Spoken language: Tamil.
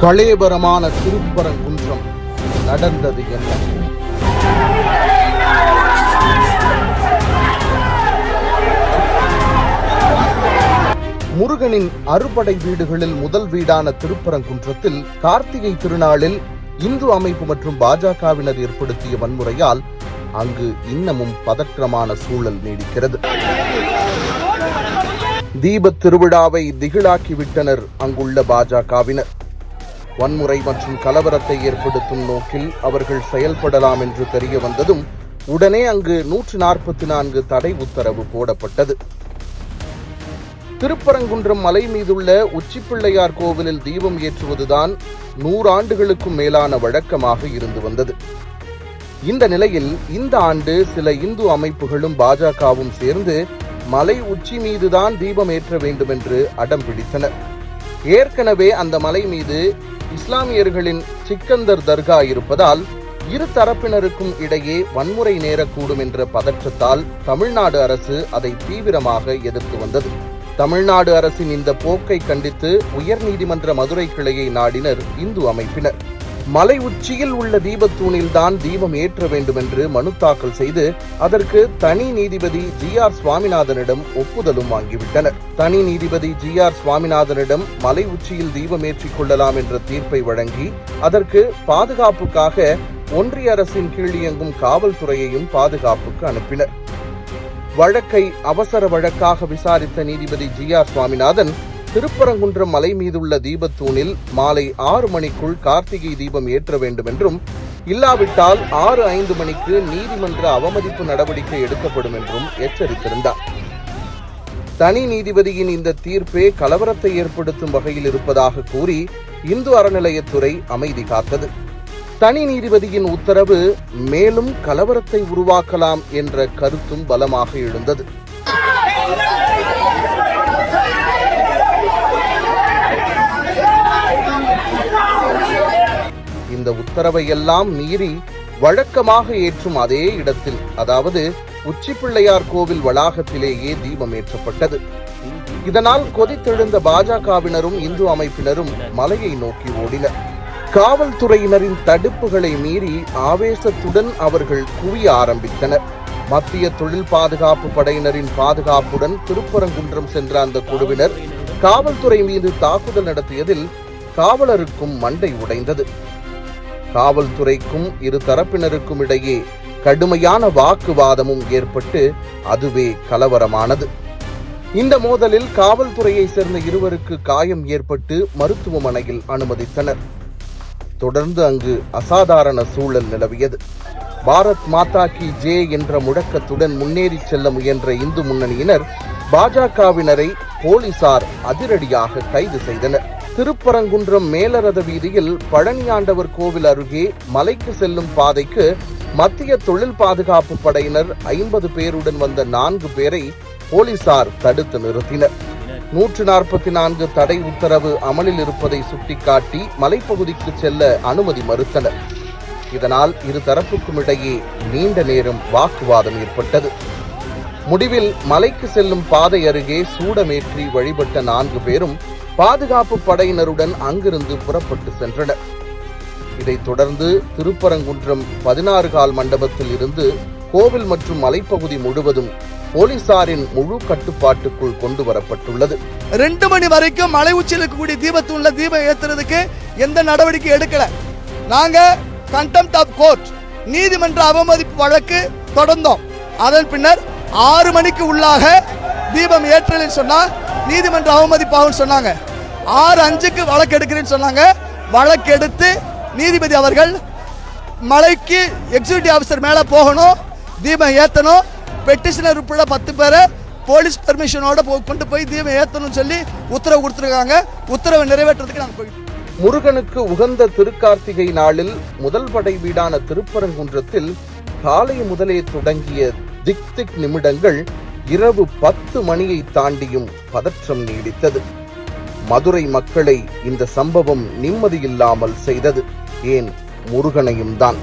களேபரமான திருப்பரங்குன்றம் நடந்தது என்ன? முருகனின் அறுபடை வீடுகளில் முதல் வீடான திருப்பரங்குன்றத்தில் கார்த்திகை திருநாளில் இந்து அமைப்பு மற்றும் பாஜகவினர் ஏற்படுத்திய வன்முறையால் அங்கு இன்னமும் பதற்றமான சூழல் நீடிக்கிறது. தீபத் திருவிழாவை திகிலாக்கிவிட்டனர் அங்குள்ள பாஜகவினர். வன்முறை மற்றும் கலவரத்தை ஏற்படுத்தும் நோக்கில் அவர்கள் செயல்படலாம் என்று தெரிய வந்ததும் உடனே அங்கு 144 தடை உத்தரவு போடப்பட்டது. திருப்பரங்குன்றம் மலை மீதுள்ள உச்சிப்பிள்ளையார் கோவிலில் தீபம் ஏற்றுவதுதான் 100 ஆண்டுகளுக்கும் மேலான வழக்கமாக இருந்து வந்தது. இந்த நிலையில் இந்த ஆண்டு சில இந்து அமைப்புகளும் பாஜகவும் சேர்ந்து மலை உச்சி மீதுதான் தீபம் ஏற்ற வேண்டும் என்று அடம் பிடித்தனர். ஏற்கனவே அந்த மலை மீது இஸ்லாமியர்களின் சிக்கந்தர் தர்கா இருப்பதால் இரு தரப்பினருக்கும் இடையே வன்முறை நேரக்கூடும் என்ற பதற்றத்தால் தமிழ்நாடு அரசு அதை தீவிரமாக எதிர்த்து வந்தது. தமிழ்நாடு அரசின் இந்த போக்கை கண்டித்து உயர்நீதிமன்ற மதுரை கிளையை நாடினர் இந்து அமைப்பினர். மலை உச்சியில் உள்ள தீபத்தூணில் தான் தீபம் ஏற்ற வேண்டும் என்று மனு தாக்கல் செய்து அதற்கு தனி நீதிபதி GR சுவாமிநாதனிடம் ஒப்புதலும் வாங்கிவிட்டனர். தனி நீதிபதி GR சுவாமிநாதனிடம் மலை உச்சியில் தீபம் ஏற்றிக் கொள்ளலாம் என்ற தீர்ப்பை வழங்கி அதற்கு பாதுகாப்புக்காக ஒன்றிய அரசின் கீழ் இயங்கும் காவல்துறையையும் பாதுகாப்புக்கு அனுப்பினர். வழக்கை அவசர வழக்காக விசாரித்த நீதிபதி GR சுவாமிநாதன் திருப்பரங்குன்றம் மலை மீதுள்ள தீபத்தூணில் மாலை 6 மணிக்குள் கார்த்திகை தீபம் ஏற்ற வேண்டும் என்றும் இல்லாவிட்டால் 6:05 மணிக்கு நீதிமன்ற அவமதிப்பு நடவடிக்கை எடுக்கப்படும் என்றும் எச்சரித்திருந்தார். தனி நீதிபதியின் இந்த தீர்ப்பே கலவரத்தை ஏற்படுத்தும் வகையில் இருப்பதாக கூறி இந்து அறநிலையத்துறை அமைதி காத்தது. தனி நீதிபதியின் உத்தரவு மேலும் கலவரத்தை உருவாக்கலாம் என்ற கருத்தும் பலமாக எழுந்தது. இந்த உத்தரவை எல்லாம் மீறி வழக்கமாக ஏற்றும் அதே இடத்தில், அதாவது உச்சிப்பிள்ளையார் கோவில் வளாகத்திலேயே தீபம் ஏற்றப்பட்டது. இதனால் கொதித்தெழுந்த பாஜகவினரும் இந்து அமைப்பினரும் மலையை நோக்கி ஓடினர். காவல்துறையினரின் தடுப்புகளை மீறி ஆவேசத்துடன் அவர்கள் குவிய ஆரம்பித்தனர். மத்திய தொழில் பாதுகாப்பு படையினரின் பாதுகாப்புடன் திருப்பரங்குன்றம் சென்ற அந்த குழுவினர் காவல்துறை மீது தாக்குதல் நடத்தியதில் காவலருக்கும் மண்டை உடைந்தது. காவல்துறைக்கும் இரு தரப்பினருக்கும் இடையே கடுமையான வாக்குவாதமும் ஏற்பட்டு அதுவே கலவரமானது. இந்த மோதலில் காவல்துறையை சேர்ந்த இருவருக்கு காயம் ஏற்பட்டு மருத்துவமனையில் அனுமதித்தனர். தொடர்ந்து அங்கு அசாதாரண சூழல் நிலவியது. பாரத் மாதா கி ஜே என்ற முழக்கத்துடன் முன்னேறி செல்ல முயன்ற இந்து முன்னணியினர் பாஜகவினரை போலீசார் அதிரடியாக கைது செய்தனர். திருப்பரங்குன்றம் மேலரத வீதியில் பழனியாண்டவர் கோவில் அருகே மலைக்கு செல்லும் பாதைக்கு மத்திய தொழில் பாதுகாப்பு படையினர் 50 பேருடன் வந்த 4 பேரை போலீசார் தடுத்து நிறுத்தினர். 144 தடை உத்தரவு அமலில் இருப்பதை சுட்டிக்காட்டி மலைப்பகுதிக்கு செல்ல அனுமதி மறுத்தனர். இதனால் இரு தரப்புக்கும் இடையே நீண்ட நேரம் வாக்குவாதம் ஏற்பட்டது. முடிவில் மலைக்கு செல்லும் பாதை அருகே சூடமேற்றி வழிபட்ட 4 பேரும் பாதுகாப்பு படையினருடன் அங்கிருந்து புறப்பட்டு சென்றனர். இதைத் தொடர்ந்து திருப்பரங்குன்றம் 16 கால் மண்டபத்தில் இருந்து கோவில் மற்றும் மலைப்பகுதி முழுவதும் போலீசாரின் முழு கட்டுப்பாட்டுக்குள் கொண்டு வரப்பட்டுள்ளது. 2 மணி வரைக்கும் மலை உச்சியில் இருக்கக்கூடிய தீபத்தூண்ல தீபம் ஏற்றுறதுக்கு எந்த நடவடிக்கை எடுக்கல. நாங்க கண்டெம்ட் ஆஃப் கோர்ட் நீதிமன்ற அவமதிப்பு வழக்கு தொடர்ந்தோம். அதன் பின்னர் 6 மணிக்கு உள்ளாக தீபம் ஏற்றலில் சொன்னா நீதிமன்ற அவமதிப்பாகும் சொன்னாங்க. 6:05க்கு வழக்கு எடுக்கிறேன்னு சொன்னாங்க. வழக்கெடுத்து நீதிபதி அவர்கள் மலைக்கு எக்ஸிக்யூட்டிவ் ஆஃபீஸர் மேல போகணும், தீபம் ஏற்றணும், பெட்டிஷனர் உட்பட 10 பேரை போலீஸ் பெர்மிஷனோட கொண்டு போய் தீபம் ஏற்றணும் சொல்லி உத்தரவு கொடுத்துருக்காங்க. உத்தரவை நிறைவேற்றுறதுக்கு நாங்கள் போயிட்டோம். முருகனுக்கு உகந்த திருக்கார்த்திகை நாளில் முதல் படை வீடான திருப்பரங்குன்றத்தில் காலை முதலே தொடங்கிய திக் நிமிடங்கள் இரவு 10 மணியை தாண்டியும் பதற்றம் நீடித்தது. மதுரை மக்களை இந்த சம்பவம் நிம்மதியில்லாமல் செய்தது. ஏன், முருகனையும் தான்.